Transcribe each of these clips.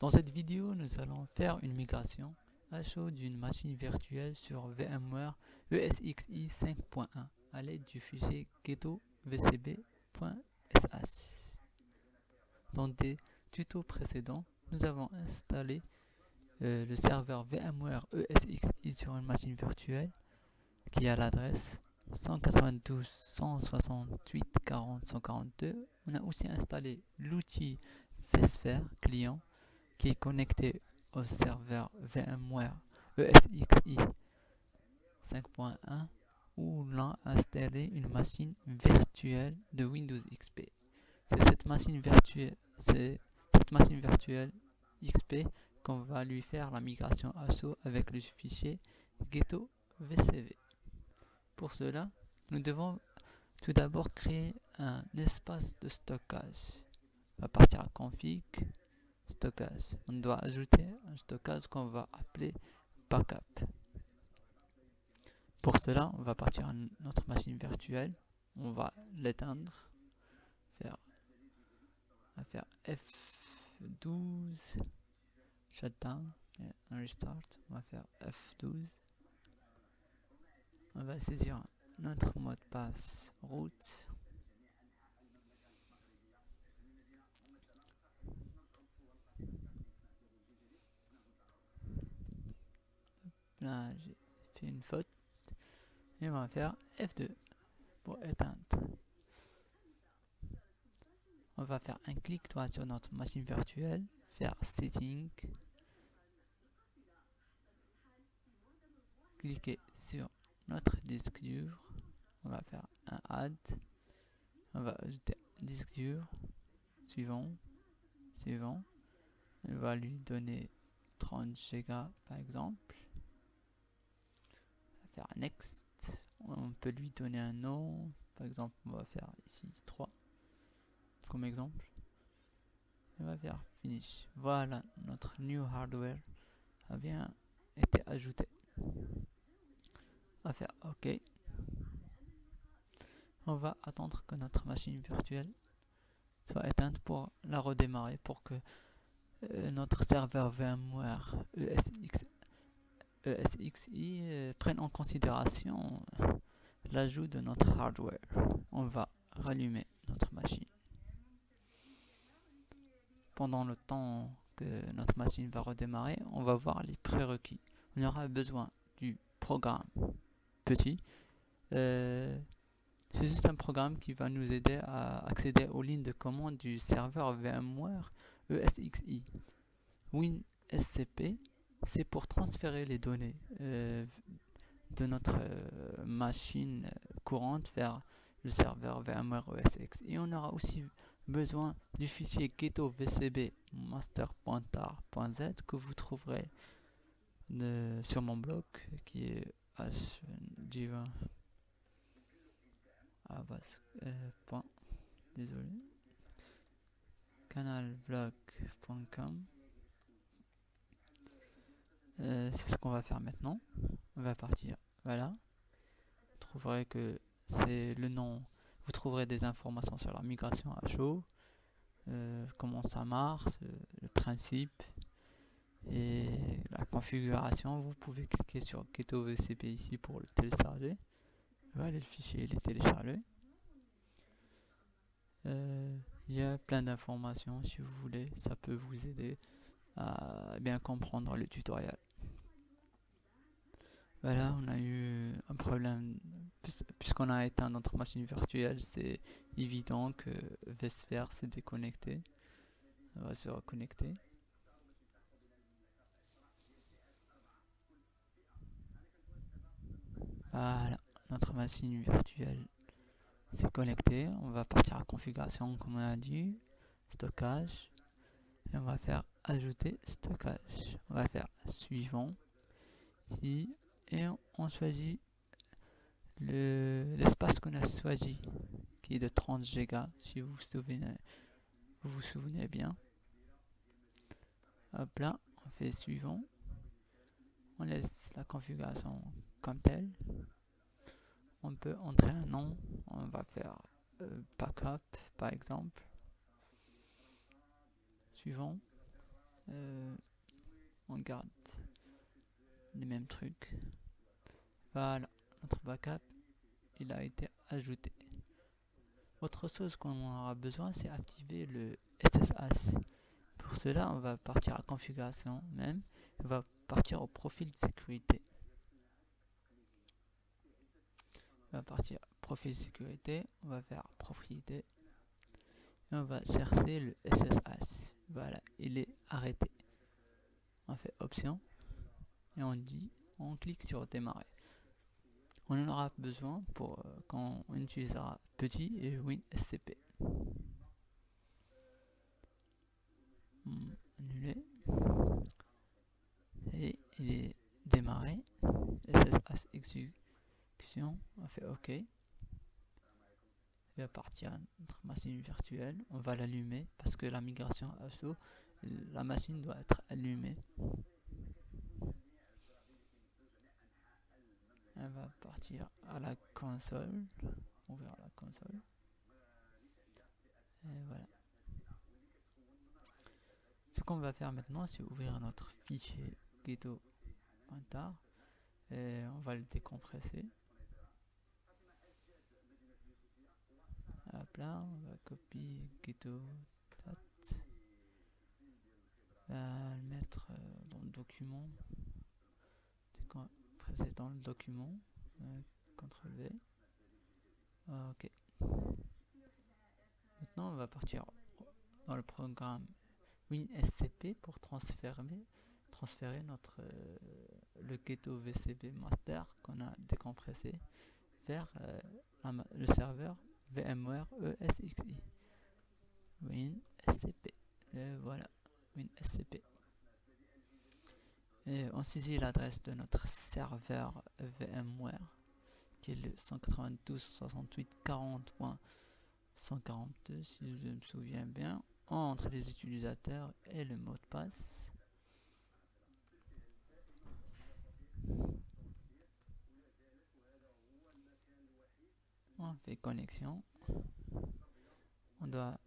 Dans cette vidéo, nous allons faire une migration à chaud d'une machine virtuelle sur VMware ESXi 5.1 à l'aide du fichier ghettovcb.sh. Dans des tutos précédents, nous avons installé le serveur VMware ESXi sur une machine virtuelle qui a l'adresse 192.168.40.142. On a aussi installé l'outil vSphere client qui est connecté au serveur VMware ESXi 5.1 où l'on a installé une machine virtuelle de Windows XP. C'est cette machine virtuelle XP qu'on va lui faire la migration à chaud avec le fichier ghettovcb. Pour cela, nous devons tout d'abord créer un espace de stockage. On va partir à config, stockage. On doit ajouter un stockage qu'on va appeler backup. Pour cela, on va partir à notre machine virtuelle. On va l'éteindre. On va faire F12 shutdown et un restart. On va faire F12. On va saisir notre mot de passe root. Là, j'ai fait une faute. Et on va faire F2 pour éteindre. On va faire un clic droit sur notre machine virtuelle, faire Setting, cliquer sur notre disque dur, on va faire un Add, on va ajouter disque dur, suivant, on va lui donner 30 Go par exemple, on va faire Next, on peut lui donner un nom, par exemple on va faire ici 3 comme exemple. On va faire Finish. Voilà, notre new hardware a bien été ajouté. On va faire OK. On va attendre que notre machine virtuelle soit éteinte pour la redémarrer pour que notre serveur VMware ESXi prenne en considération l'ajout de notre hardware. On va rallumer notre machine. Pendant le temps que notre machine va redémarrer, on va voir les prérequis. On aura besoin du programme petit. C'est juste un programme qui va nous aider à accéder aux lignes de commande du serveur VMware ESXi. WinSCP, c'est pour transférer les données de notre machine courante vers le serveur VMware ESXi. Et on aura aussi besoin du fichier ghettovcb master.tar.z que vous trouverez sur mon blog qui est hdiva désolé canalblog.com. C'est ce qu'on va faire maintenant. On va partir, voilà. Vous trouverez que c'est le nom. Vous trouverez des informations sur la migration à chaud, comment ça marche, le principe et la configuration. Vous pouvez cliquer sur ghettovcb ici pour le télécharger. Voilà, le fichier il est téléchargé. Il y a plein d'informations si vous voulez, ça peut vous aider à bien comprendre le tutoriel. Voilà, on a eu un problème puisqu'on a éteint notre machine virtuelle, c'est évident que vSphere s'est déconnecté. On va se reconnecter. Voilà, notre machine virtuelle s'est connectée. On va partir à configuration comme on a dit, stockage, et on va faire ajouter stockage. On va faire suivant ici et on choisit l'espace qu'on a choisi qui est de 30 Go si vous vous souvenez bien. Hop là, on fait suivant, on laisse la configuration comme telle. On peut entrer un nom, on va faire backup par exemple. Suivant, on garde les mêmes trucs. Voilà, notre backup il a été ajouté. Autre chose qu'on aura besoin, c'est activer le SSH. Pour cela, on va partir à configuration même, on va partir au profil de sécurité. On va partir profil sécurité, on va faire propriété et on va chercher le SSH. Voilà, il est arrêté. On fait option et on clique sur démarrer. On en aura besoin pour quand on utilisera petit et WinSCP. Annuler. Et il est démarré. SSH exécution. On fait OK. Il va partir à notre machine virtuelle. On va l'allumer parce que la migration ASO, la machine doit être allumée. Elle va partir à la console. Ouvrir la console. Et voilà. Ce qu'on va faire maintenant, c'est ouvrir notre fichier ghetto.tar et on va le décompresser. Hop là, on va copier ghetto. On va le mettre dans le document. Décompresser dans le document. CTRL V. Ok. Maintenant, on va partir dans le programme WinSCP pour transférer notre le ghetto VCP master qu'on a décompressé vers le serveur VMware ESXi. WinSCP. Et voilà, WinSCP. Et on saisit l'adresse de notre serveur VMware qui est le 192.68.40.142 si je me souviens bien, entre les utilisateurs et le mot de passe. On fait connexion. On doit...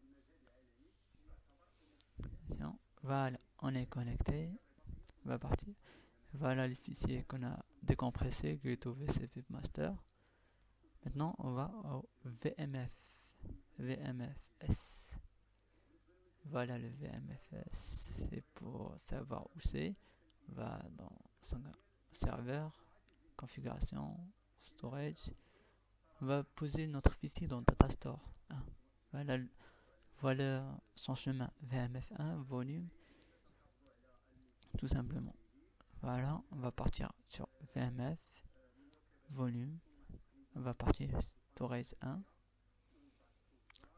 Voilà, on est connecté. On va partir. Voilà le fichier qu'on a décompressé, ghetto VCP master. Maintenant, on va au VMFS. Voilà le VMFS. C'est pour savoir où c'est. On va dans son serveur, configuration, storage. On va poser notre fichier dans Datastore. Voilà son chemin VMF1 volume. Tout simplement. Voilà, on va partir sur VMF volume. On va partir storage 1.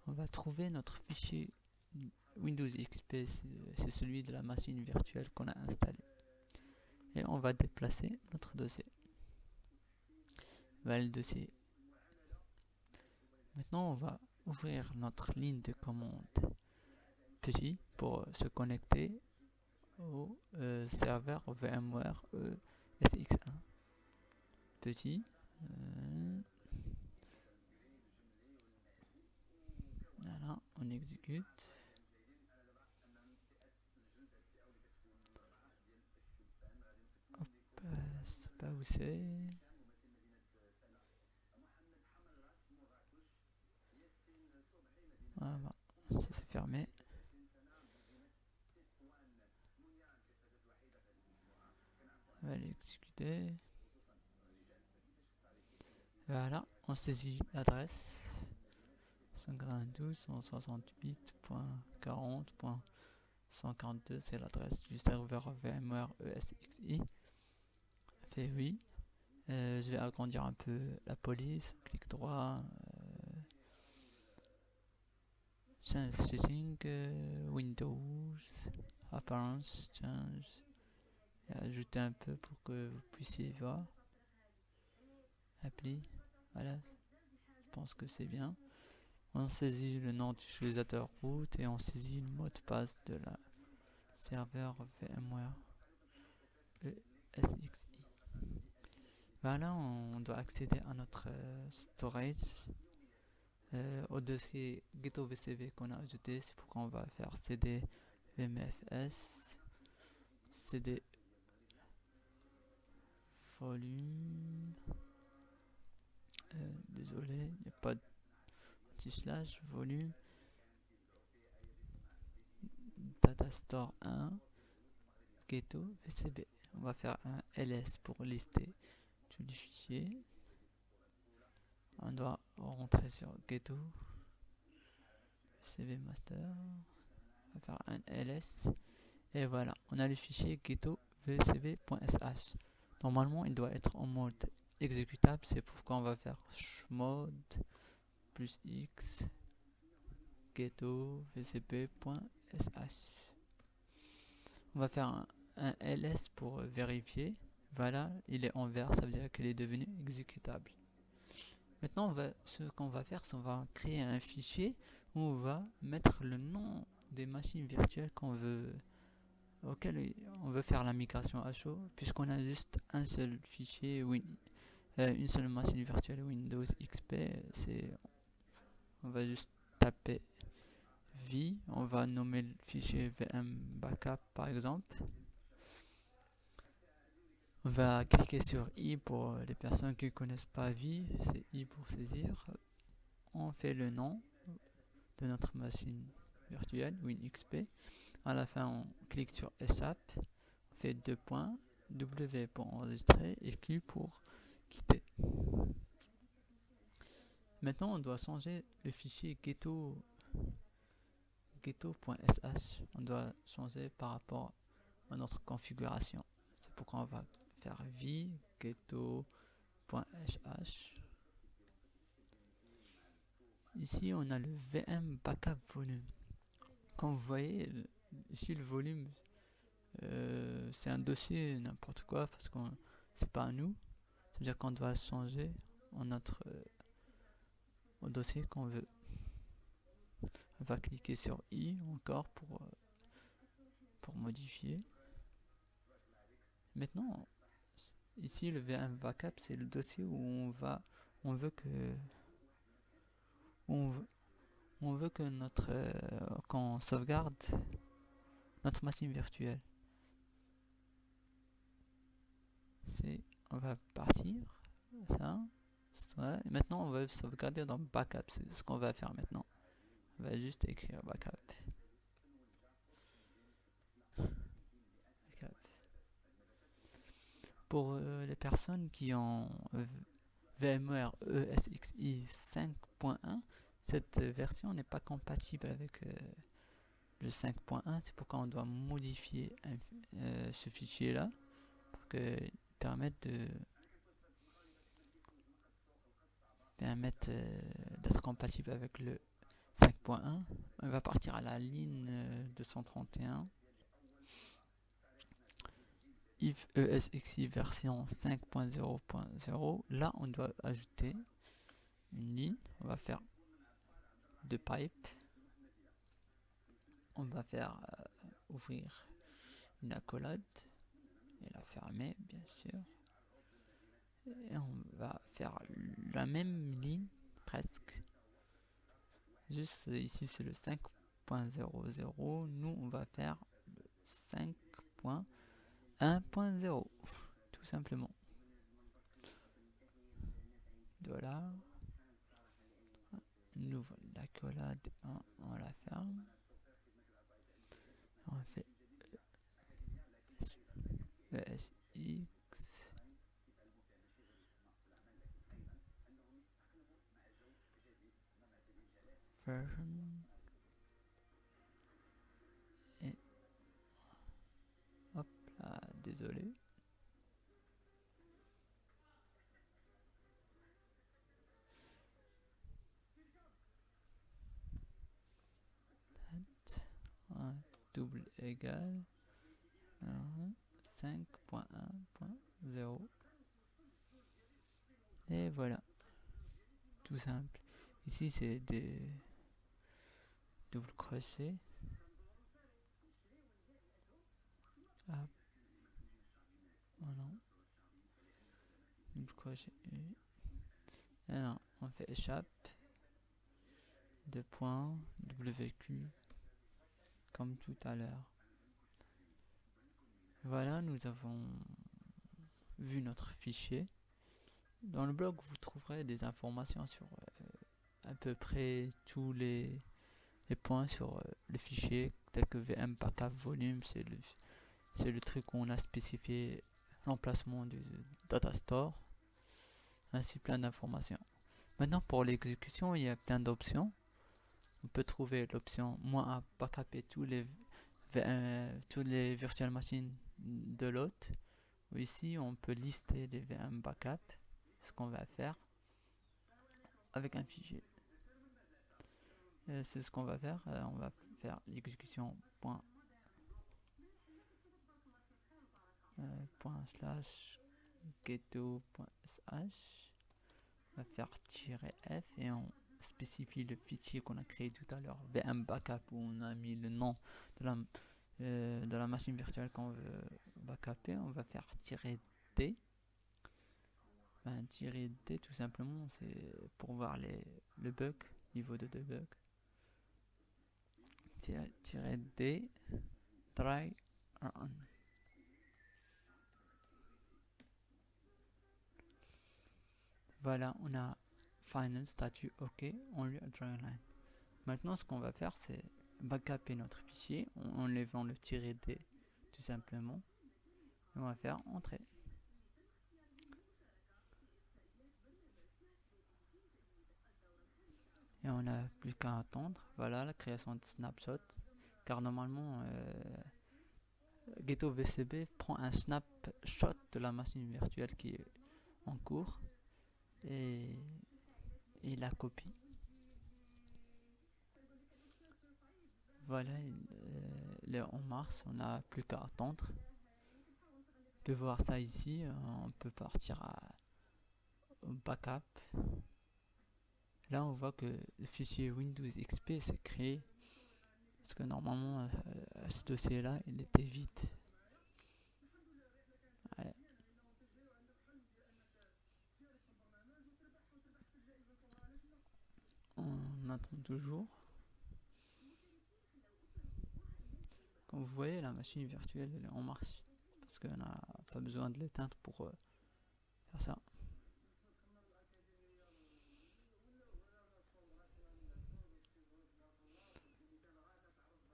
On va trouver notre fichier Windows XP, c'est celui de la machine virtuelle qu'on a installé. Et on va déplacer notre dossier. Voilà le dossier. Maintenant, on va ouvrir notre ligne de commande petit pour se connecter au serveur VMware SX1. Petit. Voilà, on exécute. Hop, je sais pas où c'est. Voilà, ça c'est fermé. On va l'exécuter. Voilà, on saisit l'adresse 192.168.40.142, c'est l'adresse du serveur VMware ESXi. Fait oui. Je vais agrandir un peu la police, clic droit, change setting, Windows, apparence, change, et ajouter un peu pour que vous puissiez voir. Appli, voilà, je pense que c'est bien. On saisit le nom d'utilisateur root et on saisit le mot de passe de la serveur VMware ESXi. Voilà, on doit accéder à notre storage, au dossier ghetto VCV qu'on a ajouté. C'est pourquoi on va faire cd vmfs cd volume, désolé, il n'y a pas de anti-slash, volume, data store 1, ghetto, vcb. On va faire un ls pour lister tous les fichiers. On doit rentrer sur ghetto, vcb master, on va faire un ls, et voilà, on a le fichier ghetto vcb.sh. Normalement, il doit être en mode exécutable, c'est pourquoi on va faire chmod plus x ghetto vcb.sh. On va faire un ls pour vérifier. Voilà, il est en vert, ça veut dire qu'il est devenu exécutable. Maintenant, ce qu'on va faire, c'est qu'on va créer un fichier où on va mettre le nom des machines virtuelles auxquelles on veut faire la migration à chaud, puisqu'on a juste un seul fichier, une seule machine virtuelle Windows XP. On va juste taper v, on va nommer le fichier vm backup par exemple. On va cliquer sur I pour les personnes qui ne connaissent pas V, c'est I pour saisir. On fait le nom de notre machine virtuelle, WinXP. À la fin, on clique sur Escape, on fait 2 points, W pour enregistrer et Q pour quitter. Maintenant, on doit changer le fichier ghetto.sh. On doit changer par rapport à notre configuration. C'est pourquoi on va faire v ghetto.sh. Ici, on a le VM backup volume. Comme vous voyez, ici le volume, c'est un dossier n'importe quoi parce que c'est pas à nous. C'est-à-dire qu'on doit changer au dossier qu'on veut. On va cliquer sur I encore pour modifier. Maintenant, ici le VM backup, c'est le dossier où on veut que qu'on sauvegarde notre machine virtuelle. On va partir, ça. Et maintenant, on va sauvegarder dans backup. C'est ce qu'on va faire maintenant. On va juste écrire backup. Pour les personnes qui ont VMware ESXi 5.1, cette version n'est pas compatible avec le 5.1. C'est pourquoi on doit modifier ce fichier là pour qu'il permette d'être compatible avec le 5.1. On va partir à la ligne 231. If ESXi version 5.0.0, là on doit ajouter une ligne. On va faire deux pipes. On va faire ouvrir une accolade et la fermer bien sûr. Et on va faire la même ligne presque. Juste ici c'est le 5.00. Nous on va faire le 5.1.0 tout simplement. Voilà. On ouvre l'accolade, on la ferme. On fait ESX version et hop là, désolé. Un double égal 5.1.0 et voilà, tout simple. Ici c'est des double crochets. Hop. Voilà. Double crochet. Alors, on fait échappe. 2 points. WQ. Comme tout à l'heure. Voilà, nous avons vu notre fichier. Dans le blog, vous trouverez des informations sur à peu près tous les points sur le fichier, tels que VM backup volume, c'est le truc où on a spécifié l'emplacement du data store, ainsi plein d'informations. Maintenant, pour l'exécution, il y a plein d'options. On peut trouver l'option "-a" backuper tous les virtual machines de l'hôte. Ici, on peut lister les VM backup, ce qu'on va faire avec un fichier. C'est ce qu'on va faire. On va faire l'exécution ./ghetto.sh. On va faire "-f" et on spécifie le fichier qu'on a créé tout à l'heure, VM backup, où on a mis le nom de la machine virtuelle qu'on veut backuper. On va faire "-d". "-d", tout simplement, c'est pour voir le bug, niveau de debug. "-d, try run". Voilà, on a final, statut OK, on lui a drawing line. Maintenant, ce qu'on va faire, c'est backuper notre fichier en enlevant le "-d", tout simplement. Et on va faire entrer. Et on n'a plus qu'à attendre. Voilà la création de snapshot. Car normalement, Ghetto VCB prend un snapshot de la machine virtuelle qui est en cours et la copie. Voilà, il est en mars, on n'a plus qu'à attendre. On peut voir ça ici, on peut partir au backup. Là, on voit que le fichier Windows XP s'est créé parce que normalement, ce dossier-là, il était vide. Allez. On attend toujours. Comme vous voyez, la machine virtuelle elle est en marche parce qu'on n'a pas besoin de l'éteindre pour faire ça.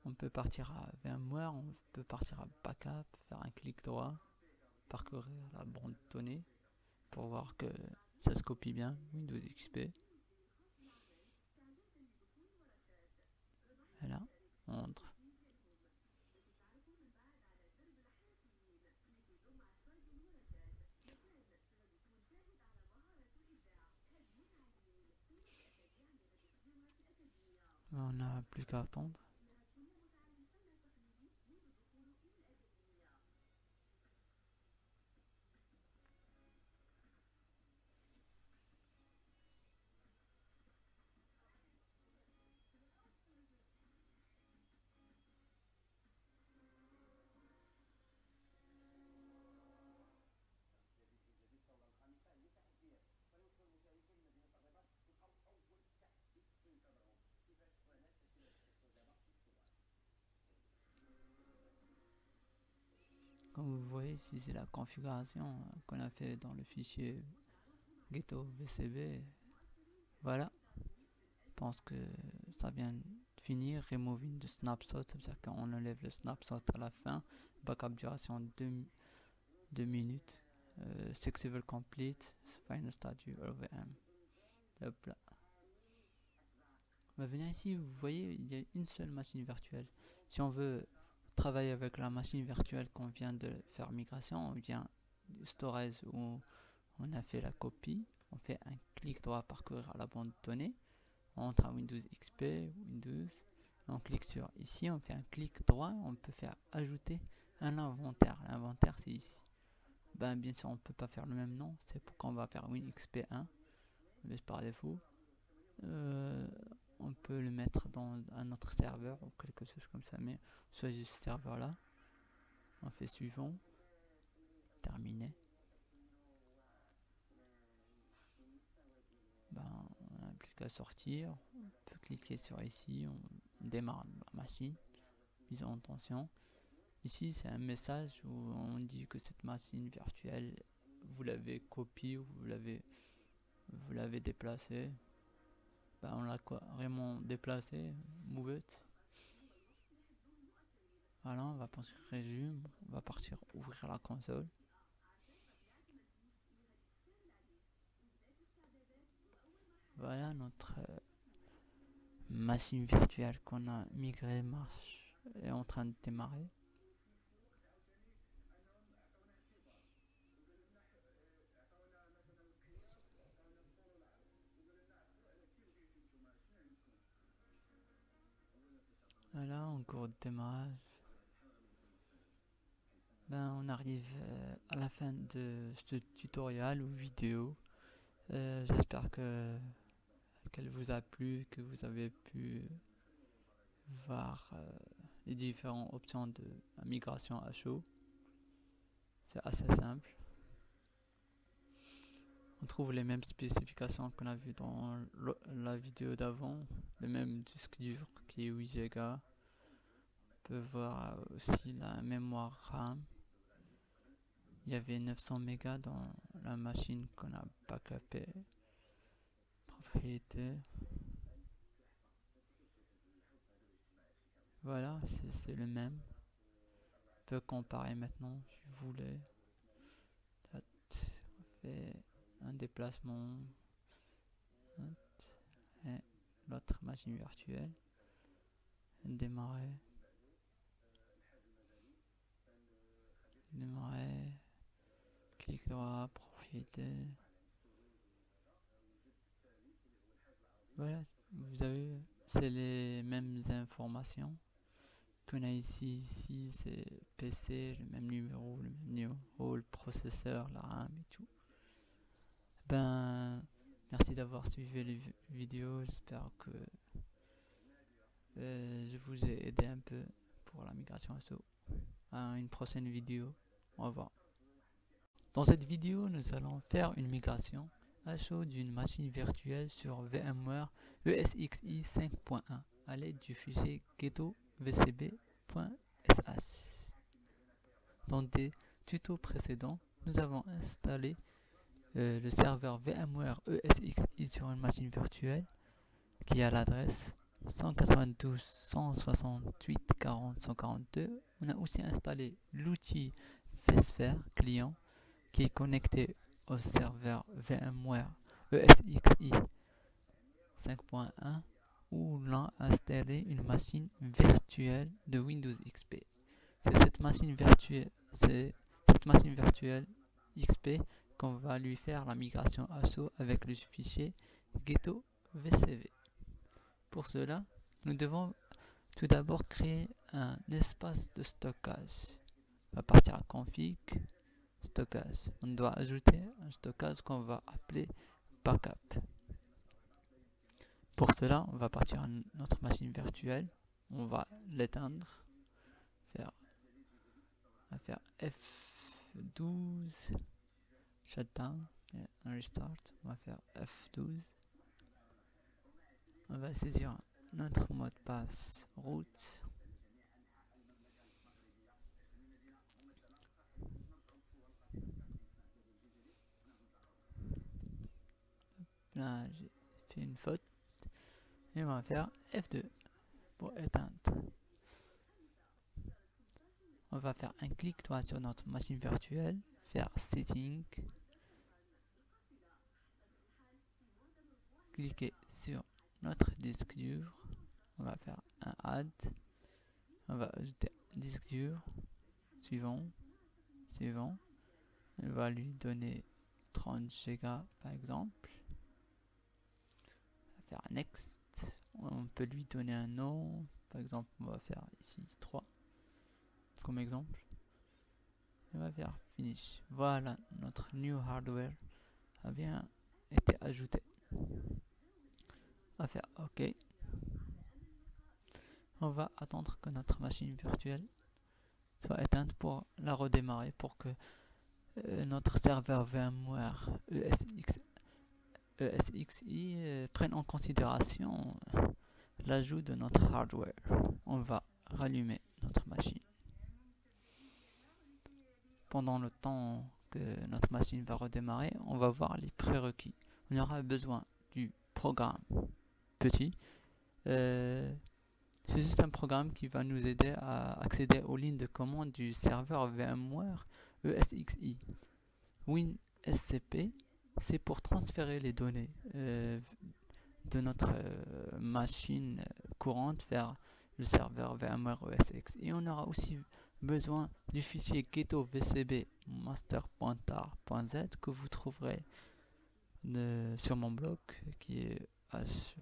On peut partir à VMware, on peut partir à backup, faire un clic droit, parcourir la bande de données pour voir que ça se copie bien, Windows XP. Voilà, on entre. On n'a plus qu'à attendre. Comme vous voyez ici, c'est la configuration qu'on a fait dans le fichier Ghetto VCB. Voilà, je pense que ça vient de finir. Removing the snapshot, ça veut dire qu'on enlève le snapshot à la fin. Backup duration 2 minutes. Successful complete, final statue OVM. Hop là. On va venir ici, vous voyez, il y a une seule machine virtuelle. Si on veut travailler avec la machine virtuelle qu'on vient de faire migration, on vient du storage où on a fait la copie, on fait un clic droit parcourir à la bande de données, on entre à Windows XP, Windows, on clique sur ici, on fait un clic droit, on peut faire ajouter un inventaire. L'inventaire c'est ici. Bien sûr on ne peut pas faire le même nom, c'est pourquoi on va faire WinXP1, mais par défaut. On peut le mettre dans un autre serveur ou quelque chose comme ça, mais soit ce serveur là. On fait suivant, terminé. On n'a plus qu'à sortir, on peut cliquer sur ici, on démarre la machine, mise en tension. Ici, c'est un message où on dit que cette machine virtuelle, vous l'avez copiée ou vous l'avez déplacée. Ben, on l'a carrément déplacée, move it. Voilà, on va partir résume, on va partir ouvrir la console. Voilà, notre machine virtuelle qu'on a migrée marche est en train de démarrer. Voilà, en cours de démarrage. Ben, on arrive à la fin de ce tutoriel ou vidéo. J'espère qu'elle vous a plu, que vous avez pu voir les différentes options de migration à chaud. C'est assez simple. On trouve les mêmes spécifications qu'on a vu dans la vidéo d'avant, le même disque dur qui est 8 Go. On peut voir aussi la mémoire RAM. Il y avait 900 mégas dans la machine qu'on a backupé. Propriété. Voilà, c'est le même. On peut comparer maintenant si vous voulez. On fait un déplacement. Et l'autre machine virtuelle. Démarrer. Démarrer. Clic droit, propriété. Voilà, vous avez, c'est les mêmes informations qu'on a ici. Ici, c'est PC, le même numéro, le processeur, la RAM et tout. Ben, merci d'avoir suivi les vidéos. J'espère que je vous ai aidé un peu pour la migration ASO. À une prochaine vidéo. Au revoir. Dans cette vidéo, nous allons faire une migration à chaud d'une machine virtuelle sur VMware ESXi 5.1 à l'aide du fichier ghetto-vcb.sh. Dans des tutos précédents, nous avons installé le serveur VMware ESXi sur une machine virtuelle qui a l'adresse 192.168.40.142. On a aussi installé l'outil vSphere client qui est connecté au serveur VMware ESXi 5.1 où l'on a installé une machine virtuelle de Windows XP. C'est cette machine virtuelle XP qu'on va lui faire la migration ASO avec le fichier ghetto vcv. Pour cela, nous devons tout d'abord créer un espace de stockage. On va partir à config, stockage. On doit ajouter un stockage qu'on va appeler backup. Pour cela, on va partir à notre machine virtuelle. On va l'éteindre. On va faire F12 shutdown et un restart. On va faire F12. On va saisir notre mot de passe root. Là, j'ai fait une faute. Et on va faire F2 pour éteindre. On va faire un clic droit sur notre machine virtuelle, faire Setting, cliquer sur notre disque dur, on va faire un Add, on va ajouter un disque dur, suivant, on va lui donner 30 Go par exemple, on va faire Next, on peut lui donner un nom, par exemple on va faire ici 3 comme exemple. On va faire Finish. Voilà, notre new hardware a bien été ajouté. On va faire OK. On va attendre que notre machine virtuelle soit éteinte pour la redémarrer pour que notre serveur VMware ESXi prenne en considération l'ajout de notre hardware. On va rallumer notre machine. pendant le temps que notre machine va redémarrer, on va voir les prérequis. On aura besoin du programme petit. C'est juste un programme qui va nous aider à accéder aux lignes de commande du serveur VMware ESXi. WinSCP, c'est pour transférer les données de notre machine courante vers le serveur VMware ESX. Et on aura aussi besoin du fichier ghetto vcb master.tar.z que vous trouverez sur mon blog qui est h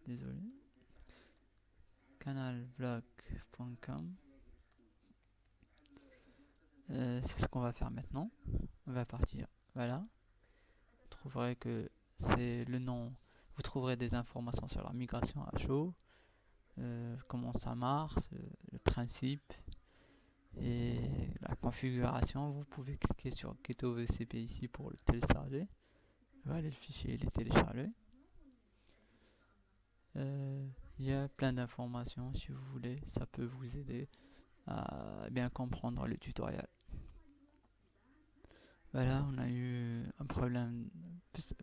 désolé, canalblog.com. C'est ce qu'on va faire maintenant. On va partir, voilà. Vous trouverez que c'est le nom. Vous trouverez des informations sur la migration à chaud, comment ça marche, le principe et la configuration. Vous pouvez cliquer sur Ghetto VCP ici pour le télécharger. Voilà, le fichier il est téléchargé. Il y a plein d'informations si vous voulez, ça peut vous aider à bien comprendre le tutoriel. Voilà, on a eu un problème,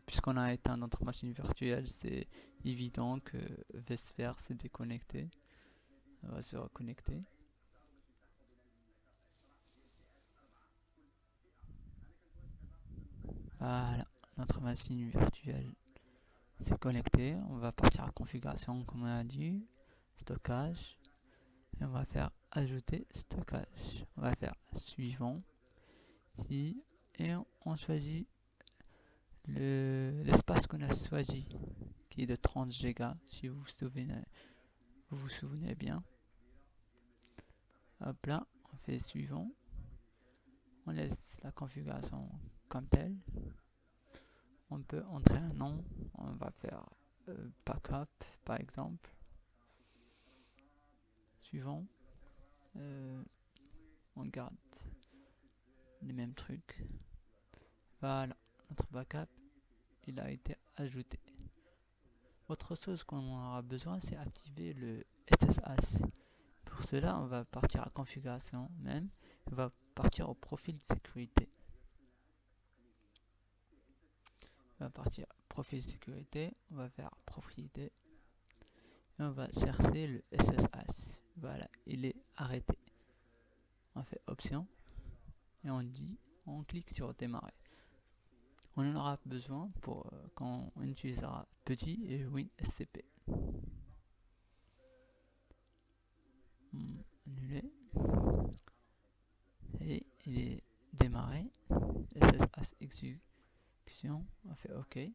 puisqu'on a éteint notre machine virtuelle, c'est évident que vSphere s'est déconnecté. On va se reconnecter. Voilà, notre machine virtuelle s'est connectée. On va partir à configuration comme on a dit, stockage, et on va faire ajouter stockage. On va faire suivant ici, et on choisit l'espace qu'on a choisi, qui est de 30 Go, si vous vous souvenez bien. Hop là, on fait suivant. On laisse la configuration comme telle. On peut entrer un nom. On va faire backup par exemple. Suivant. On garde les mêmes trucs. Voilà, notre backup, il a été ajouté. Autre chose qu'on aura besoin, c'est activer le SSH. Pour cela, on va partir à configuration même. On va partir au profil de sécurité. On va partir profil sécurité. On va faire propriété. Et on va chercher le SSH. Voilà, il est arrêté. On fait option. Et on clique sur démarrer. On en aura besoin pour quand on utilisera petit et WinSCP. Annuler. Et il est démarré. SSH exécution. On fait OK. Il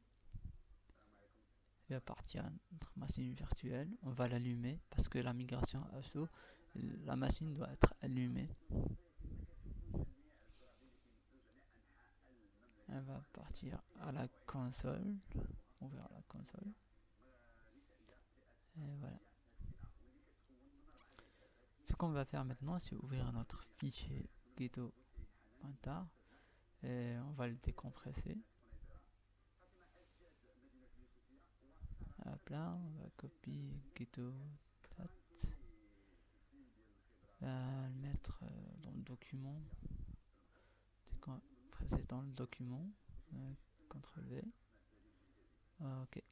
va partir à notre machine virtuelle. On va l'allumer parce que la migration à chaud, la machine doit être allumée. Elle va partir à la console. Ouvrir la console. Et voilà. Ce qu'on va faire maintenant, c'est ouvrir notre fichier ghetto.tar et on va le décompresser. Hop là, on va copier ghetto plat. On va le mettre dans le document. Décompresser dans le document. CTRL V. Ok.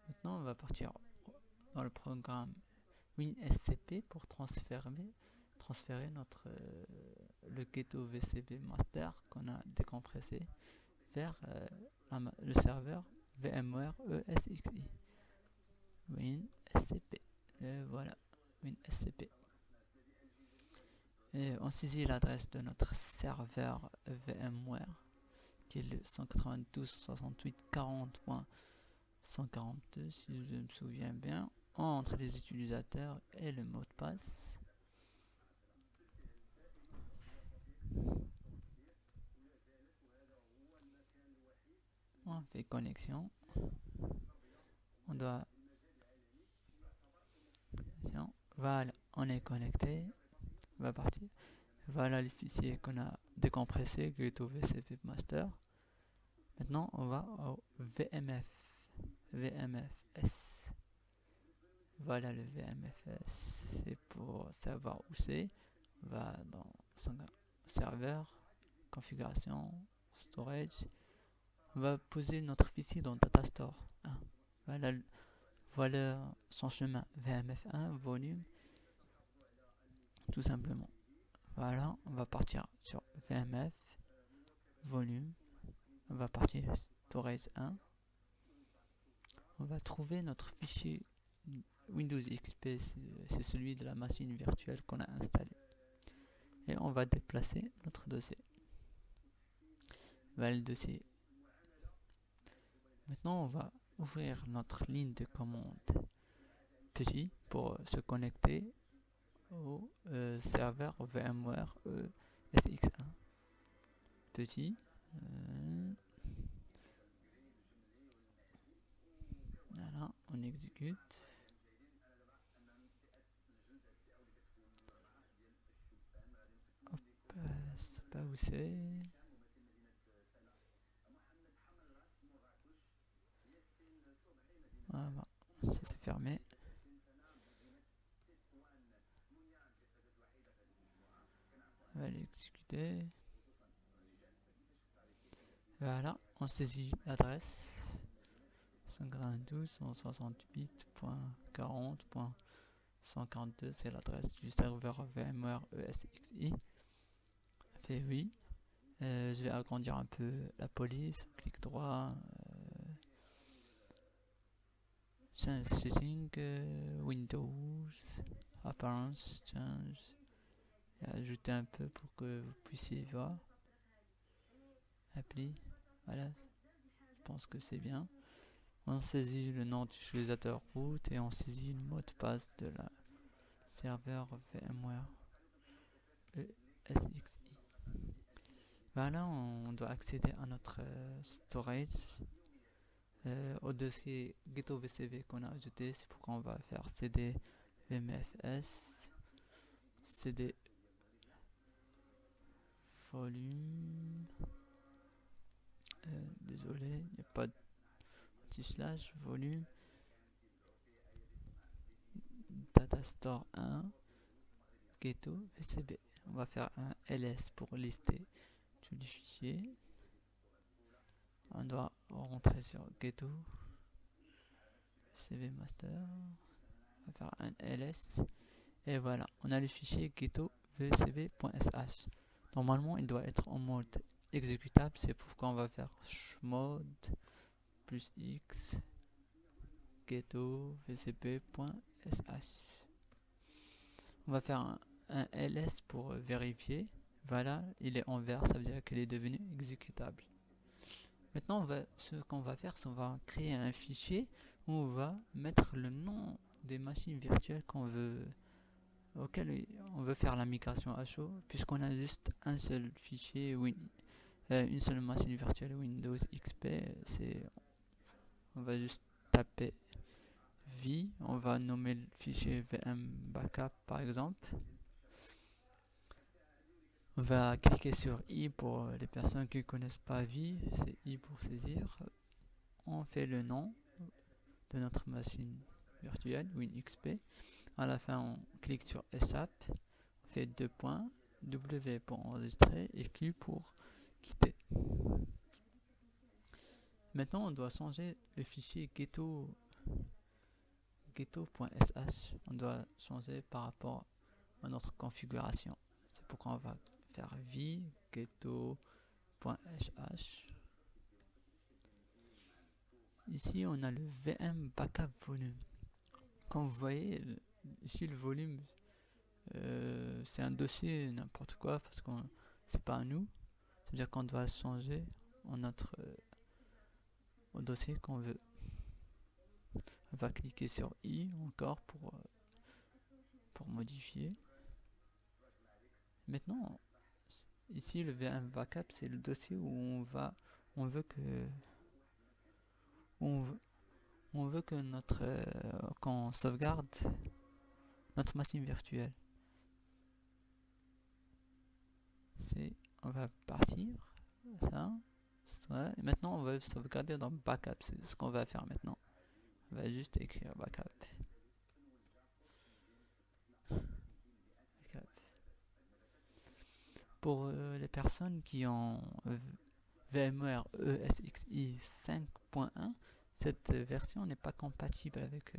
Maintenant, on va partir dans le programme WinSCP pour transférer le ghetto VCB master qu'on a décompressé vers le serveur VMware ESXi. WinSCP. Et voilà, WinSCP. Et on saisit l'adresse de notre serveur VMware qui est le 192.68.40.142 si je me souviens bien, entre les utilisateurs et le mot de passe. On fait connexion. On doit... Voilà, on est connecté. On va partir. Voilà les fichiers qu'on a décompressés, ghetto VCP master. Maintenant, on va au VMFS. Voilà le VMFS, c'est pour savoir où c'est. On va dans son serveur, configuration, storage. On va poser notre fichier dans Datastore 1. Voilà, voilà son chemin VMF1, volume, tout simplement. Voilà, on va partir sur VMF, volume, on va partir storage 1. On va trouver notre fichier Windows XP, c'est celui de la machine virtuelle qu'on a installé. Et on va déplacer notre dossier. Voilà le dossier. Maintenant, on va ouvrir notre ligne de commande petit pour se connecter au serveur VMware SX1. Petit. Voilà, on exécute. Hop, je sais pas où c'est. Voilà, ça c'est fermé. On va l'exécuter. Voilà, on saisit l'adresse 192.168.40.142, c'est l'adresse du serveur VMware ESXi. Fait oui. Je vais agrandir un peu la police, clic droit, change setting, Windows, apparence, change, et ajouter un peu pour que vous puissiez voir. Appli, voilà, je pense que c'est bien. On saisit le nom d'utilisateur root et on saisit le mot de passe de la serveur VMware ESXi. Voilà, on doit accéder à notre storage, au dossier ghetto VCV qu'on a ajouté. C'est pourquoi on va faire cd vmfs cd volume, désolé, il n'y a pas de anti-slash, volume, datastore 1, ghetto VCV. On va faire un ls pour lister tous les fichiers. On doit rentrer sur ghetto VCV master. On va faire un ls. Et voilà, on a le fichier ghetto vcv.sh. Normalement, il doit être en mode exécutable. C'est pourquoi on va faire chmod plus x ghetto vcp.sh. On va faire un ls pour vérifier. Voilà, il est en vert, ça veut dire qu'il est devenu exécutable. Maintenant, ce qu'on va faire, c'est qu'on va créer un fichier où on va mettre le nom des machines virtuelles auquel on veut faire la migration à chaud, puisqu'on a juste un seul fichier une seule machine virtuelle Windows XP. On va juste taper v, on va nommer le fichier vm backup par exemple. On va cliquer sur i pour les personnes qui ne connaissent pas v, c'est i pour saisir. On fait le nom de notre machine virtuelle WinXP. À la fin, on clique sur SAP, on fait 2 points, W pour enregistrer et Q pour quitter. Maintenant, on doit changer le fichier ghetto.sh. On doit changer par rapport à notre configuration. C'est pourquoi on va faire v ghetto.sh. Ici, on a le VM backup volume. Comme vous voyez, ici le volume, c'est un dossier n'importe quoi parce que c'est pas à nous. C'est-à-dire qu'on doit changer au dossier qu'on veut. On va cliquer sur i encore pour modifier. Maintenant, ici le VM backup, c'est le dossier où on veut que qu'on sauvegarde notre machine virtuelle. On va partir, ça, et maintenant on va sauvegarder dans backup. C'est ce qu'on va faire maintenant. On va juste écrire backup. Pour les personnes qui ont VMware ESXi 5.1, cette version n'est pas compatible avec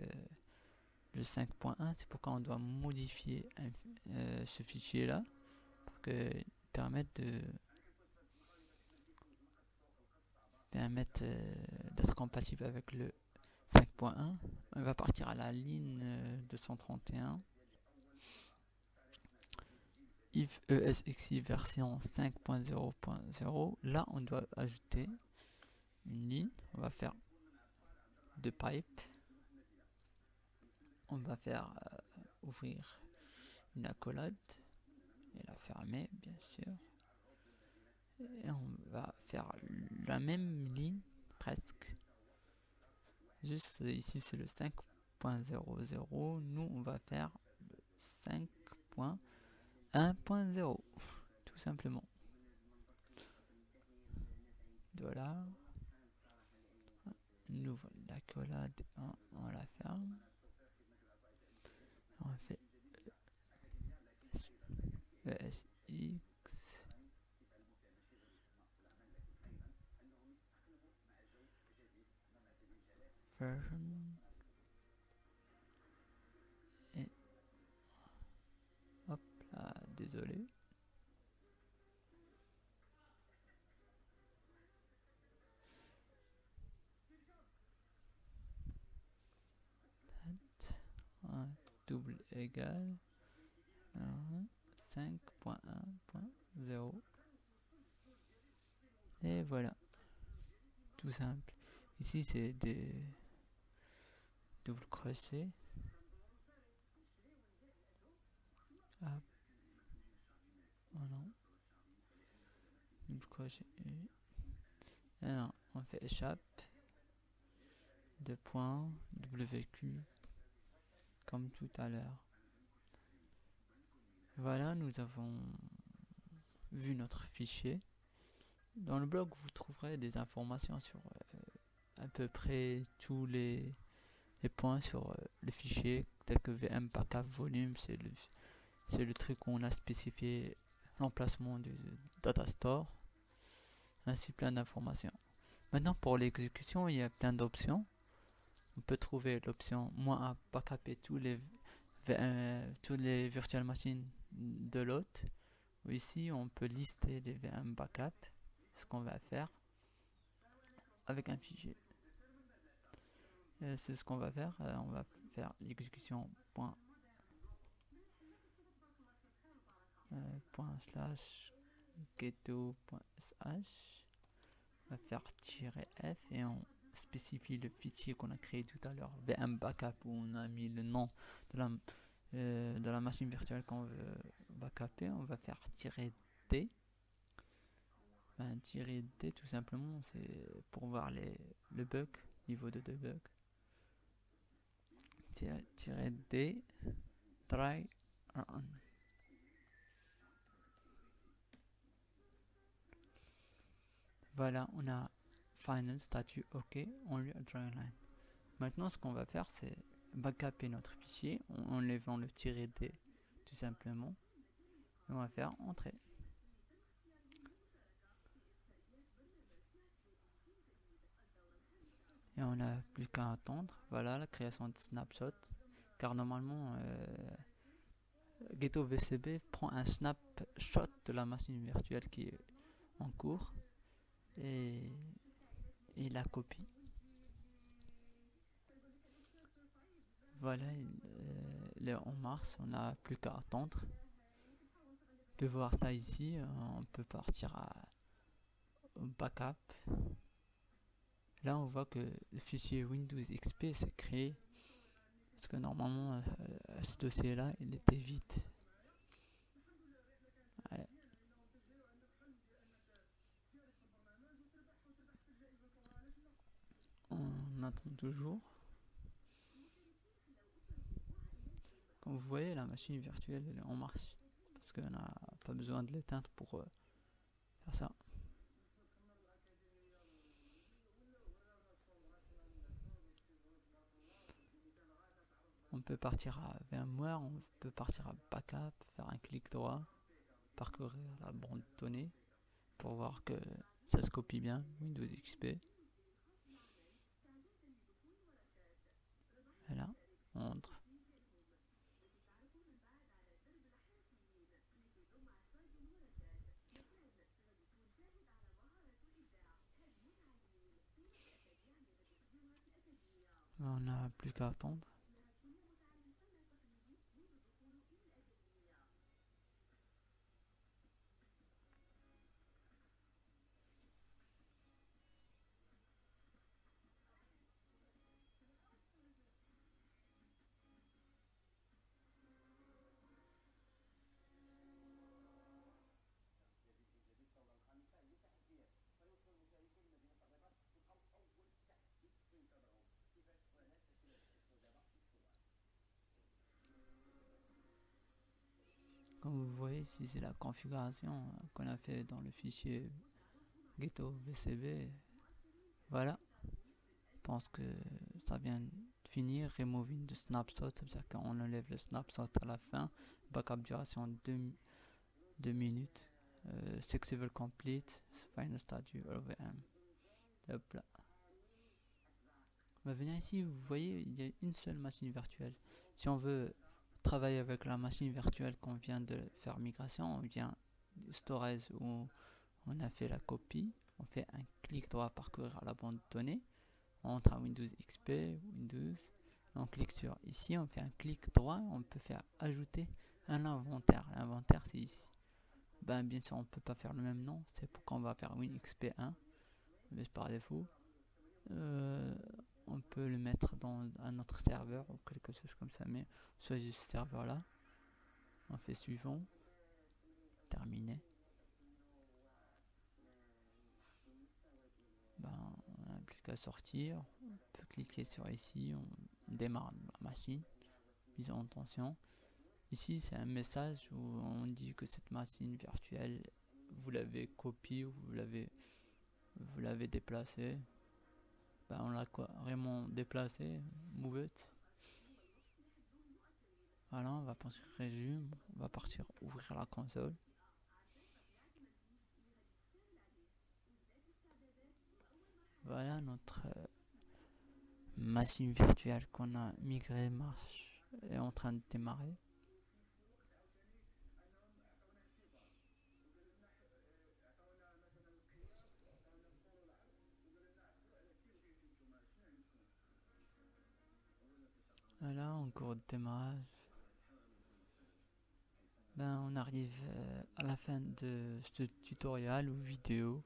le 5.1. C'est pourquoi on doit modifier ce fichier là pour qu'il permette d'être compatible avec le 5.1. On va partir à la ligne 231. If ESXi version 5.0.0, là on doit ajouter une ligne. On va faire deux pipes. On va faire ouvrir une accolade et la fermer, bien sûr. Et on va faire la même ligne presque. Juste ici c'est le 5.00. Nous on va faire le 5.1.0 tout simplement. Voilà. On ouvre l'accolade, on la ferme. On fait ESX version et hop là, désolé. Un double égal 5.1.0 et voilà, tout simple. Ici c'est des double crochets. Hop. Voilà. Double crochet. Alors, on fait échappe. 2 points. WQ. Comme tout à l'heure. Voilà, nous avons vu notre fichier. Dans le blog, vous trouverez des informations sur à peu près tous les points sur le fichier, tels que VM backup volume, c'est le truc où on a spécifié l'emplacement du data store, ainsi plein d'informations. Maintenant pour l'exécution, il y a plein d'options. On peut trouver l'option -a backuper tous les virtual machines de l'hôte. Ici on peut lister les VM backup, ce qu'on va faire avec un fichier. C'est ce qu'on va faire. On va faire l'exécution ./ghetto.sh. On va faire -f et on spécifie le fichier qu'on a créé tout à l'heure, VM backup, où on a mis le nom de la machine virtuelle qu'on veut backuper. On va faire -d. -d tout simplement, c'est pour voir le bug, niveau de debug. -d try run. Voilà, on a final statut OK, on lui a dry line. Maintenant, ce qu'on va faire, c'est backuper notre fichier en enlevant le -d tout simplement. Et on va faire entrée. Et on n'a plus qu'à attendre. Voilà la création de snapshot. Car normalement, Ghetto VCB prend un snapshot de la machine virtuelle qui est en cours et la copie. Voilà, il est en mars, on n'a plus qu'à attendre. On peut voir ça ici, on peut partir au backup. Là on voit que le fichier Windows XP s'est créé, parce que normalement ce dossier là il était vide. Allez. On attend toujours. Comme vous voyez, la machine virtuelle elle est en marche, parce qu'on n'a pas besoin de l'éteindre pour faire ça. On peut partir à VMware, on peut partir à backup, faire un clic droit, parcourir la bande de données pour voir que ça se copie bien, Windows XP. Voilà, on entre. On n'a plus qu'à attendre. Comme vous voyez ici, c'est la configuration qu'on a fait dans le fichier ghetto vcb. Voilà, je pense que ça vient de finir. Removing the snapshot, ça veut dire qu'on enlève le snapshot à la fin. Backup duration 2 minutes. Successful complete, final statue OVM. Hop là. On va venir ici, vous voyez, il y a une seule machine virtuelle. Si on veut travailler avec la machine virtuelle qu'on vient de faire migration, on vient du storage où on a fait la copie, on fait un clic droit parcourir à la bande de données, on entre à Windows XP, Windows, on clique sur ici, on fait un clic droit, on peut faire ajouter un inventaire. L'inventaire c'est ici. Ben bien sûr on peut pas faire le même nom, c'est pourquoi on va faire WinXP1, mais par défaut. On peut le mettre dans un autre serveur ou quelque chose comme ça, mais on choisit ce serveur là, on fait suivant, terminé. Ben, on n'a plus qu'à sortir, on peut cliquer sur ici, on démarre la machine, mise en tension. Ici c'est un message où on dit que cette machine virtuelle, vous l'avez copiée ou vous l'avez déplacée. Ben, on l'a carrément déplacé, move it. Voilà, on va partir résume, on va partir ouvrir la console. Voilà, notre machine virtuelle qu'on a migrée marche est en train de démarrer. Voilà, en cours de démarrage. Ben, on arrive à la fin de ce tutoriel ou vidéo.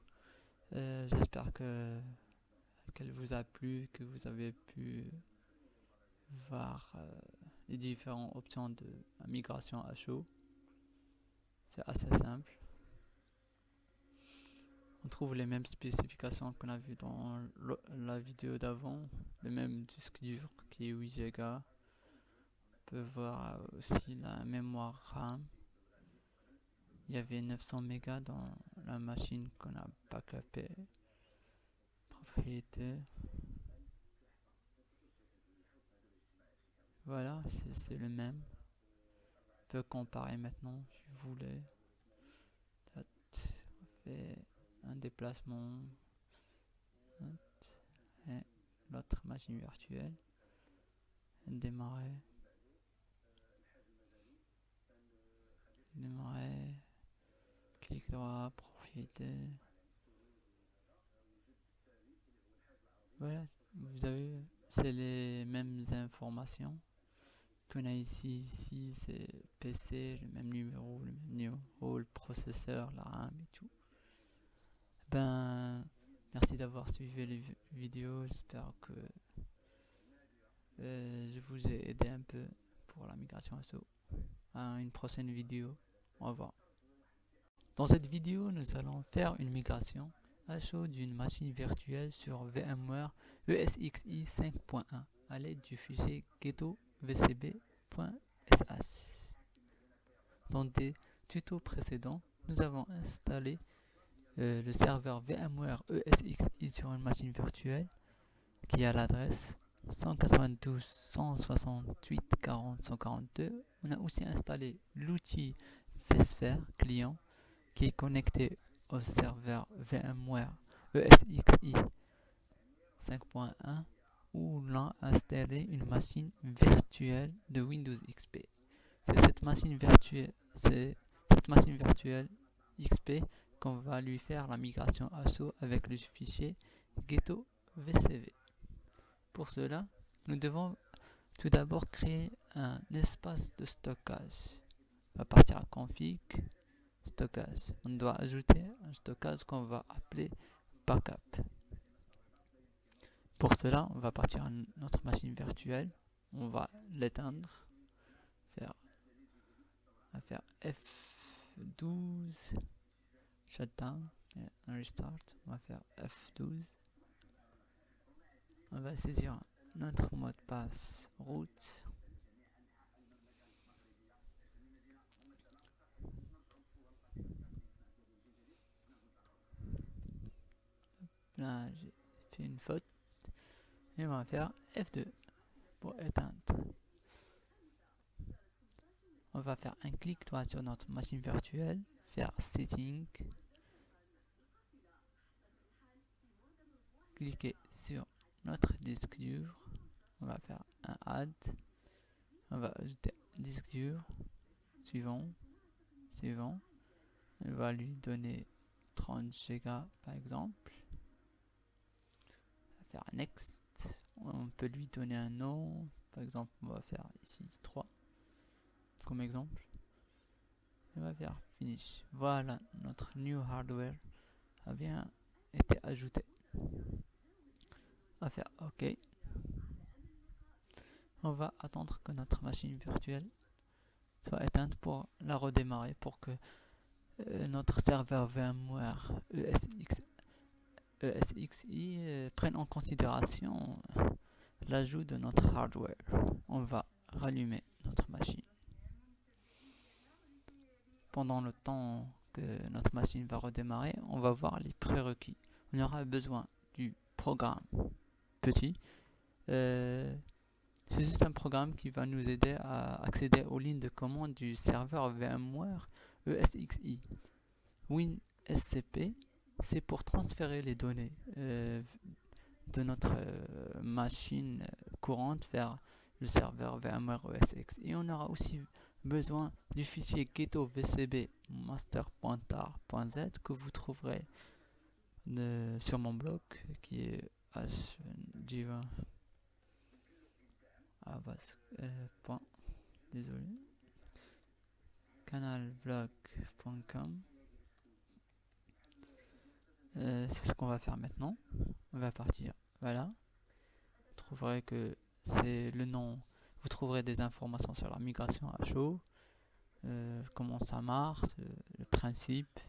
J'espère qu'elle vous a plu, que vous avez pu voir les différentes options de migration à chaud. C'est assez simple. On trouve les mêmes spécifications qu'on a vu dans la vidéo d'avant, le même disque dur qui est 8 Go. On peut voir aussi la mémoire RAM. Il y avait 900 mégas dans la machine qu'on a backupé. Propriété. Voilà, c'est le même. On peut comparer maintenant si vous voulez. On fait un déplacement. Et l'autre machine virtuelle. Démarrer. Clic droit, propriété. Voilà, vous avez, c'est les mêmes informations qu'on a ici. Ici, c'est PC, le même numéro, le processeur, la RAM et tout. Ben, merci d'avoir suivi les vidéos. J'espère que je vous ai aidé un peu pour la migration ASO. À une prochaine vidéo. Au revoir. Dans cette vidéo, nous allons faire une migration à chaud d'une machine virtuelle sur VMware ESXi 5.1 à l'aide du fichier ghetto-vcb.sh. Dans des tutos précédents, nous avons installé le serveur VMware ESXi sur une machine virtuelle qui a l'adresse 192.168.40.142. On a aussi installé l'outil vSphere client qui est connecté au serveur VMware ESXi 5.1 ou l'on a installé une machine virtuelle de Windows XP. C'est cette machine virtuelle XP qu'on va lui faire la migration ASO avec le fichier ghetto vcv. Pour cela, nous devons tout d'abord créer un espace de stockage. On va partir à config, stockage. On doit ajouter un stockage qu'on va appeler backup. Pour cela, on va partir à notre machine virtuelle. On va l'éteindre. On va faire F12 shutdown et restart. On va faire F12. On va saisir notre mot de passe root. Là, j'ai fait une faute. Et on va faire F2 pour éteindre. On va faire un clic droit sur notre machine virtuelle, faire Setting, cliquer sur notre disque dur, on va faire un Add, on va ajouter disque dur, suivant, on va lui donner 30 Go par exemple, on va faire Next, on peut lui donner un nom, par exemple on va faire ici 3 comme exemple. On va faire Finish. Voilà, notre new hardware a bien été ajouté. On va faire OK. On va attendre que notre machine virtuelle soit éteinte pour la redémarrer, pour que notre serveur VMware ESXi prenne en considération l'ajout de notre hardware. On va rallumer notre machine. Pendant le temps que notre machine va redémarrer, on va voir les prérequis. On aura besoin du programme petit. C'est juste un programme qui va nous aider à accéder aux lignes de commande du serveur VMware ESXi. WinSCP, c'est pour transférer les données de notre machine courante vers le serveur VMware ESXi. Et on aura aussi besoin du fichier ghetto vcb master.tar.z que vous trouverez sur mon blog qui est hdiva désolé canalblog.com. C'est ce qu'on va faire maintenant. On va partir, voilà. Vous trouverez que c'est le nom. Vous trouverez des informations sur la migration à chaud, comment ça marche, le principe